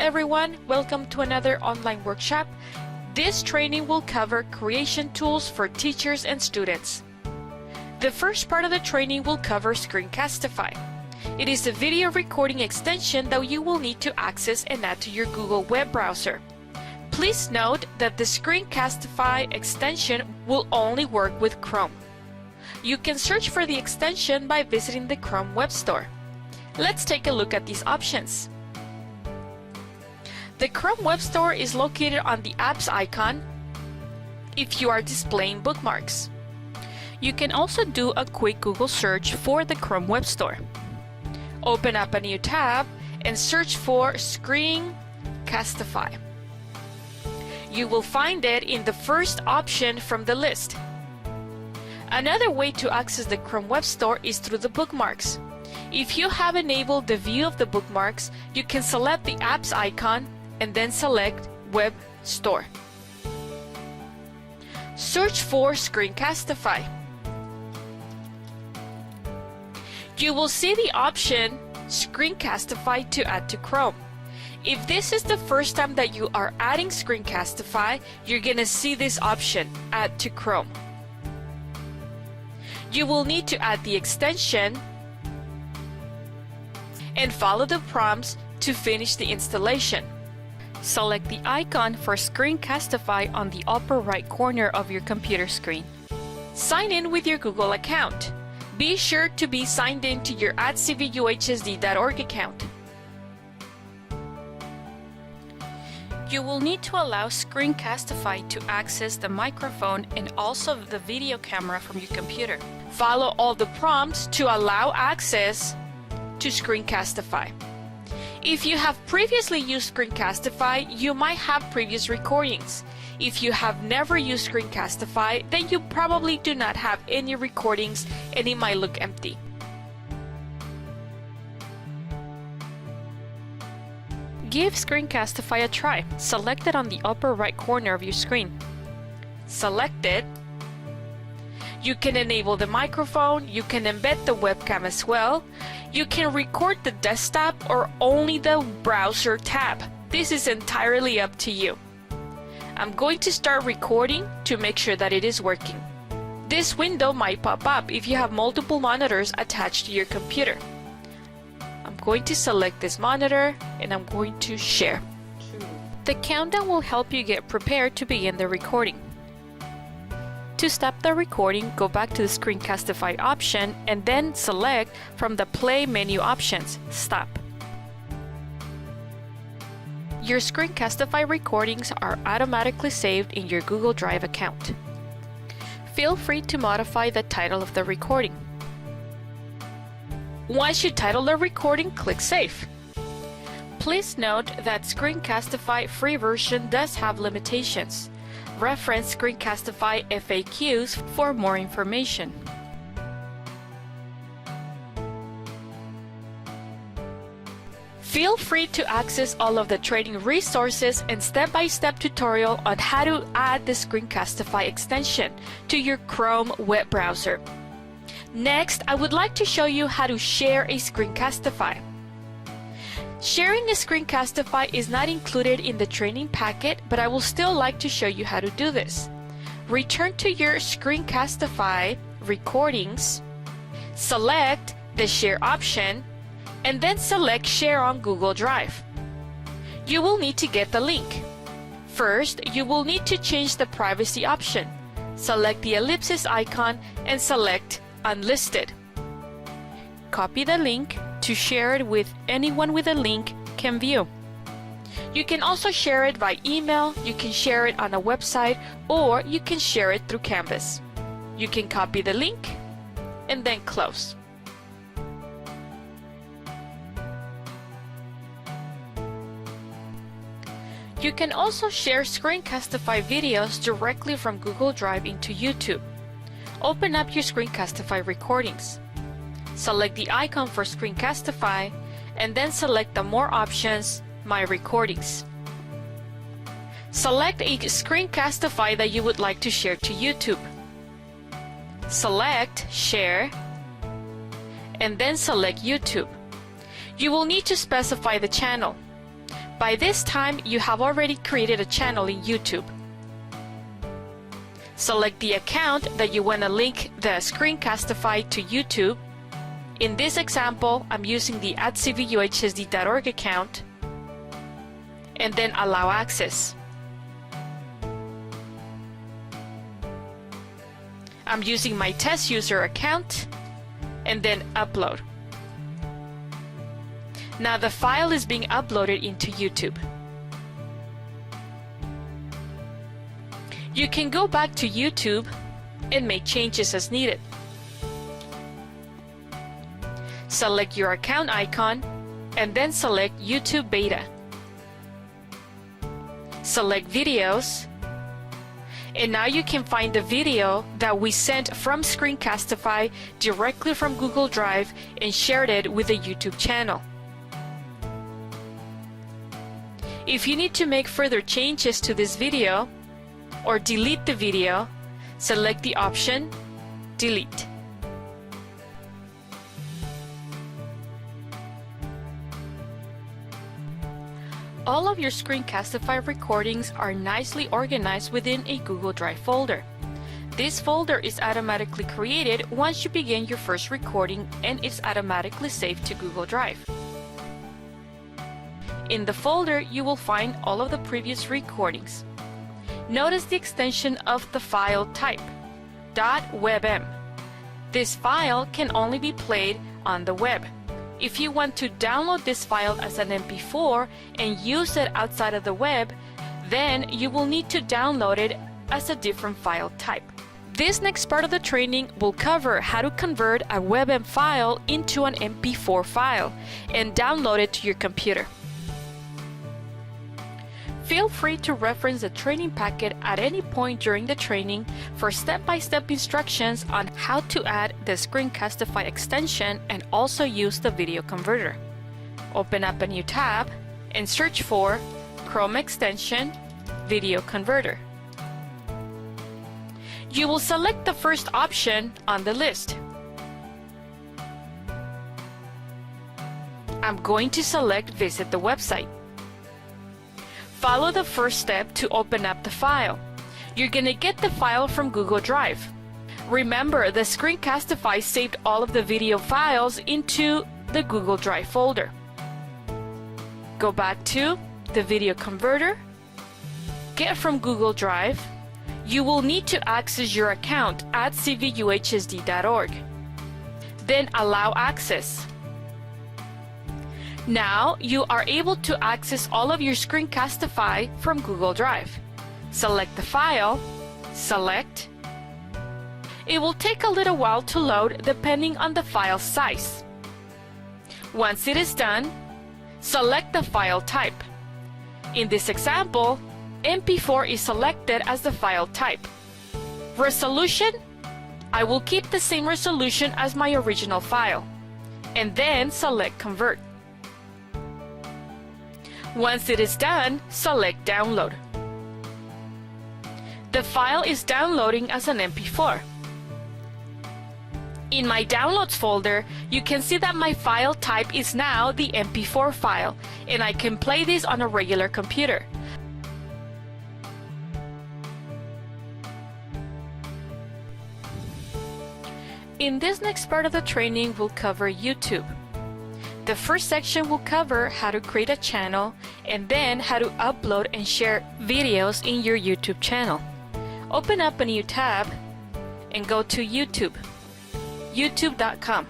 everyone, welcome to another online workshop. This training will cover creation tools for teachers and students. The first part of the training will cover Screencastify. It is a video recording extension that you will need to access and add to your Google web browser. Please note that the Screencastify extension will only work with Chrome. You can search for the extension by visiting the Chrome web store. Let's take a look at these options. The Chrome web store is located on the apps icon if you are displaying bookmarks. You can also do a quick Google search for the Chrome web store. Open up a new tab and search for Screencastify. You will find it in the first option from the list. Another way to access the Chrome web store is through the bookmarks. If you have enabled the view of the bookmarks, you can select the apps icon and then select Web Store. Search for Screencastify. You will see the option Screencastify to add to Chrome. If this is the first time that you are adding Screencastify, you're gonna see this option, Add to Chrome. You will need to add the extension and follow the prompts to finish the installation. Select the icon for Screencastify on the upper right corner of your computer screen. Sign in with your Google account. Be sure to be signed in to your @cvuhsd.org account. You will need to allow Screencastify to access the microphone and also the video camera from your computer. Follow all the prompts to allow access to Screencastify. If you have previously used Screencastify, you might have previous recordings. If you have never used Screencastify, then you probably do not have any recordings and it might look empty. Give Screencastify a try. Select it on the upper right corner of your screen. Select it. You can enable the microphone, you can embed the webcam as well. You can record the desktop or only the browser tab. This is entirely up to you. I'm going to start recording to make sure that it is working. This window might pop up if you have multiple monitors attached to your computer. I'm going to select this monitor and I'm going to share. The countdown will help you get prepared to begin the recording. To stop the recording, go back to the Screencastify option and then select from the Play menu options, Stop. Your Screencastify recordings are automatically saved in your Google Drive account. Feel free to modify the title of the recording. Once you title the recording, click Save. Please note that Screencastify free version does have limitations. Reference Screencastify FAQs for more information. Feel free to access all of the training resources and step-by-step tutorial on how to add the Screencastify extension to your Chrome web browser. Next, I would like to show you how to share a Screencastify. Sharing a Screencastify is not included in the training packet, but I will still like to show you how to do this. Return to your Screencastify recordings, select the Share option, and then select Share on Google Drive. You will need to get the link. First, you will need to change the privacy option. Select the ellipsis icon and select Unlisted. Copy the link to share it with anyone with a link can view. You can also share it by email, you can share it on a website, or you can share it through Canvas. You can copy the link and then close. You can also share Screencastify videos directly from Google Drive into YouTube. Open up your Screencastify recordings. Select the icon for Screencastify and then select the More options, My Recordings. Select a Screencastify that you would like to share to YouTube. Select Share and then select YouTube. You will need to specify the channel. By this time, you have already created a channel in YouTube. Select the account that you want to link the Screencastify to YouTube. In this example, I'm using the @cvuhsd.org account, and then allow access. I'm using my test user account, and then upload. Now the file is being uploaded into YouTube. You can go back to YouTube and make changes as needed. Select your account icon and then select YouTube Beta. Select Videos, and now you can find the video that we sent from Screencastify directly from Google Drive and shared it with the YouTube channel. If you need to make further changes to this video or delete the video, select the option Delete. All of your Screencastify recordings are nicely organized within a Google Drive folder. This folder is automatically created once you begin your first recording, and it's automatically saved to Google Drive. In the folder, you will find all of the previous recordings. Notice the extension of the file type, .webm. This file can only be played on the web. If you want to download this file as an MP4 and use it outside of the web, then you will need to download it as a different file type. This next part of the training will cover how to convert a WebM file into an MP4 file and download it to your computer. Feel free to reference the training packet at any point during the training for step-by-step instructions on how to add the Screencastify extension and also use the video converter. Open up a new tab and search for Chrome extension Video Converter. You will select the first option on the list. I'm going to select Visit the website. Follow the first step to open up the file. You're going to get the file from Google Drive. Remember, the Screencastify saved all of the video files into the Google Drive folder. Go back to the video converter, get from Google Drive. You will need to access your account at cvuhsd.org. Then allow access. Now you are able to access all of your Screencastify from Google Drive. Select the file, select. It will take a little while to load depending on the file size. Once it is done, select the file type. In this example, MP4 is selected as the file type. Resolution, I will keep the same resolution as my original file, and then select Convert. Once it is done, select Download. The file is downloading as an MP4. In my Downloads folder, you can see that my file type is now the MP4 file, and I can play this on a regular computer. In this next part of the training, we'll cover YouTube. The first section will cover how to create a channel and then how to upload and share videos in your YouTube channel. Open up a new tab and go to YouTube, youtube.com.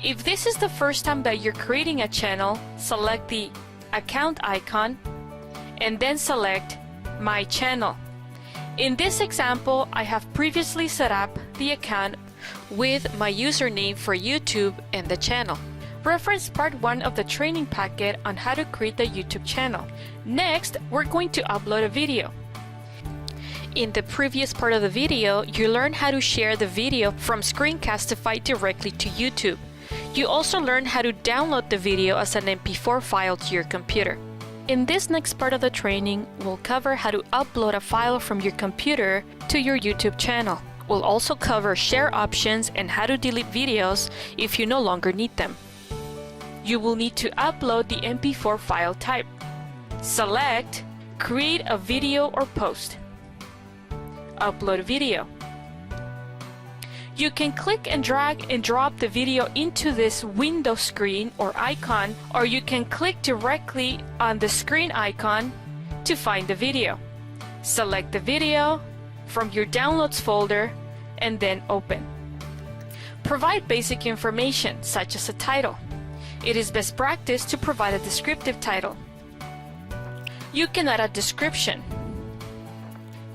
If this is the first time that you're creating a channel, select the account icon and then select My Channel. In this example, I have previously set up the account with my username for YouTube and the channel. Reference part 1 of the training packet on how to create the YouTube channel. Next, we're going to upload a video. In the previous part of the video, you learned how to share the video from Screencastify directly to YouTube. You also learned how to download the video as an MP4 file to your computer. In this next part of the training, we'll cover how to upload a file from your computer to your YouTube channel. We'll also cover share options and how to delete videos if you no longer need them. you will need to upload the MP4 file type. Select Create a video or post. Upload video. You can click and drag and drop the video into this window screen or icon, or you can click directly on the screen icon to find the video. Select the video from your downloads folder and then open. Provide basic information such as a title. It is best practice to provide a descriptive title. You can add a description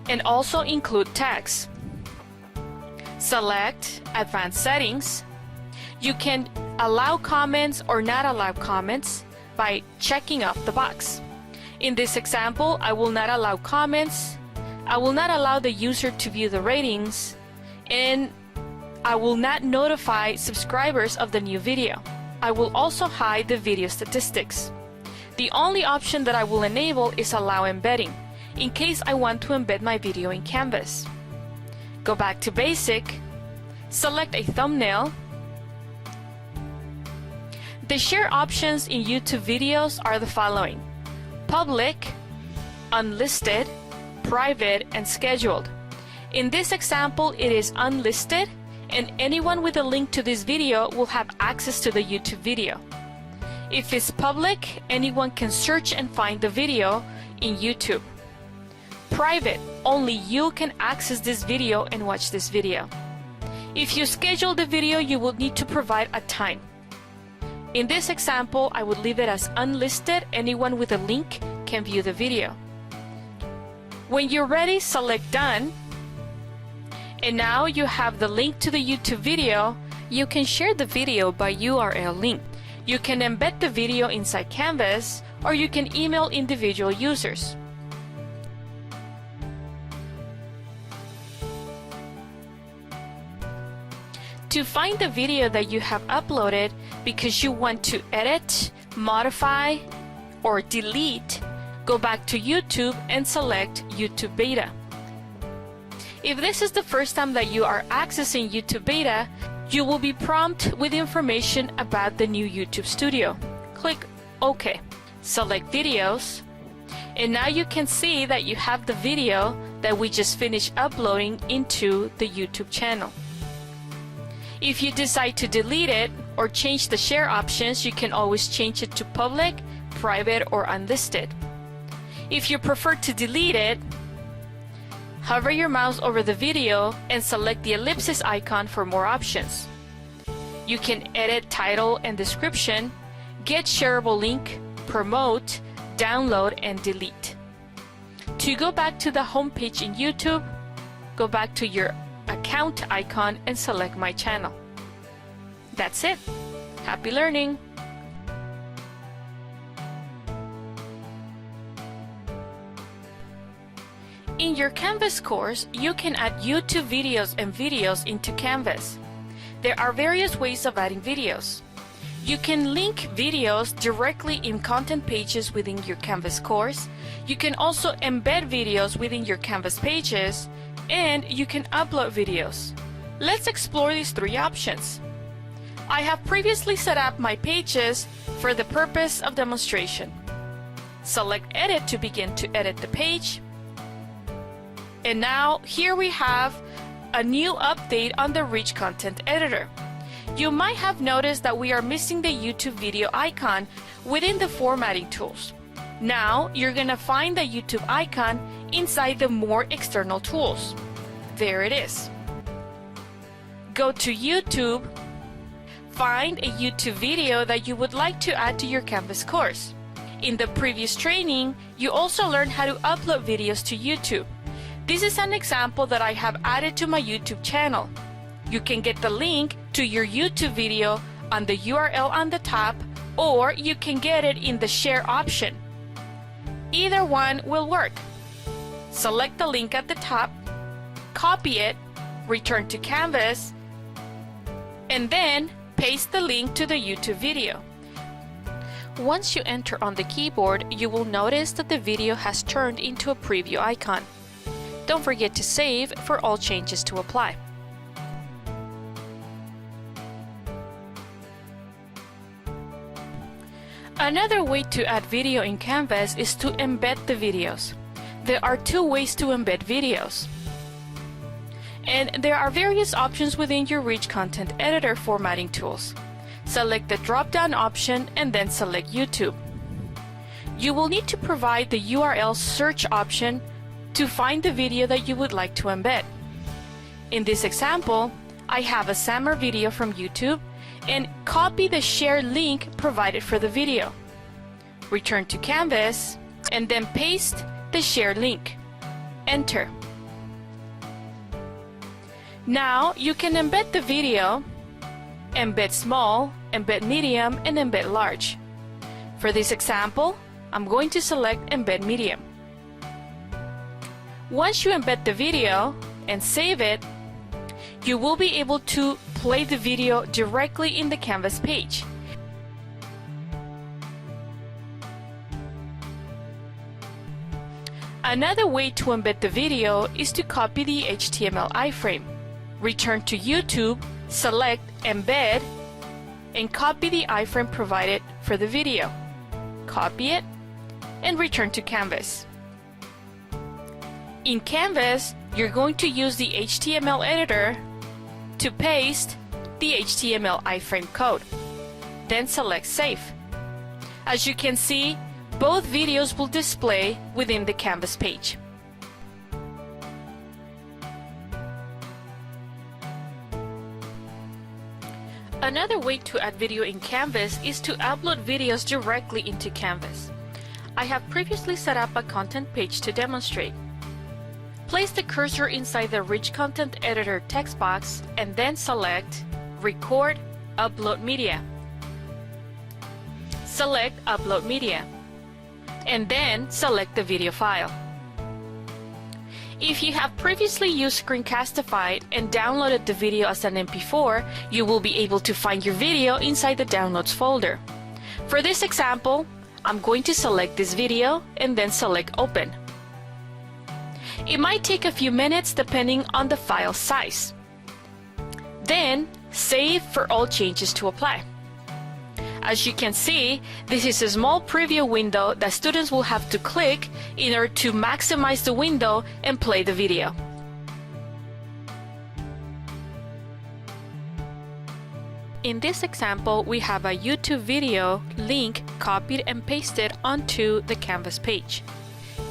and also include tags. Select Advanced Settings. You can allow comments or not allow comments by checking off the box. In this example, I will not allow comments, I will not allow the user to view the ratings, and I will not notify subscribers of the new video. I will also hide the video statistics. The only option that I will enable is Allow Embedding, in case I want to embed my video in Canvas. Go back to Basic, select a thumbnail. The share options in YouTube videos are the following: Public, Unlisted, Private, and Scheduled. In this example, it is unlisted, and anyone with a link to this video will have access to the YouTube video. If it's public, anyone can search and find the video in YouTube. Private, only you can access this video and watch this video. If you schedule the video, you will need to provide a time. In this example, I would leave it as unlisted. Anyone with a link can view the video. When you're ready, select Done. And now you have the link to the YouTube video. You can share the video by URL link. You can embed the video inside Canvas, or you can email individual users. To find the video that you have uploaded because you want to edit, modify, or delete, go back to YouTube and select YouTube Beta. If this is the first time that you are accessing YouTube Beta, you will be prompted with information about the new YouTube Studio. Click OK. Select Videos, and now you can see that you have the video that we just finished uploading into the YouTube channel. If you decide to delete it or change the share options, you can always change it to public, private, or unlisted. If you prefer to delete it, hover your mouse over the video and select the ellipsis icon for more options. You can edit title and description, get shareable link, promote, download, and delete. To go back to the home page in YouTube, go back to your account icon and select My Channel. That's it. Happy learning! In your Canvas course, you can add YouTube videos and videos into Canvas. There are various ways of adding videos. You can link videos directly in content pages within your Canvas course. You can also embed videos within your Canvas pages, and you can upload videos. Let's explore these three options. I have previously set up my pages for the purpose of demonstration. Select Edit to begin to edit the page. And now here we have a new update on the Rich Content Editor. You might have noticed that we are missing the YouTube video icon within the formatting tools. Now you're gonna find the YouTube icon inside the More External Tools. There it is. Go to YouTube, find a YouTube video that you would like to add to your Canvas course. In the previous training, you also learned how to upload videos to YouTube. This is an example that I have added to my YouTube channel. You can get the link to your YouTube video on the URL on the top, or you can get it in the share option. Either one will work. Select the link at the top, copy it, return to Canvas, and then paste the link to the YouTube video. Once you enter on the keyboard, you will notice that the video has turned into a preview icon. Don't forget to save for all changes to apply. Another way to add video in Canvas is to embed the videos. There are two ways to embed videos. And there are various options within your Rich Content Editor formatting tools. Select the drop-down option and then select YouTube. You will need to provide the URL search option to find the video that you would like to embed. In this example, I have a summer video from YouTube and copy the share link provided for the video. Return to Canvas and then paste the share link. Enter. Now you can embed the video, embed small, embed medium, and embed large. For this example, I'm going to select embed medium. Once you embed the video and save it, you will be able to play the video directly in the Canvas page. Another way to embed the video is to copy the HTML iframe. Return to YouTube, select Embed, and copy the iframe provided for the video. Copy it, and return to Canvas. In Canvas, you're going to use the HTML editor to paste the HTML iframe code. Then select Save. As you can see, both videos will display within the Canvas page. Another way to add video in Canvas is to upload videos directly into Canvas. I have previously set up a content page to demonstrate. Place the cursor inside the Rich Content Editor text box and then select Record Upload Media. Select Upload Media and then select the video file. If you have previously used Screencastify and downloaded the video as an MP4, you will be able to find your video inside the Downloads folder. For this example, I'm going to select this video and then select Open. It might take a few minutes depending on the file size. Then, save for all changes to apply. As you can see, this is a small preview window that students will have to click in order to maximize the window and play the video. In this example, we have a YouTube video link copied and pasted onto the Canvas page.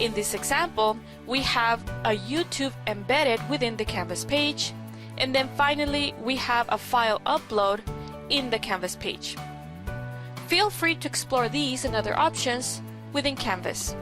In this example, we have a YouTube embedded within the Canvas page, and then finally we have a file upload in the Canvas page. Feel free to explore these and other options within Canvas.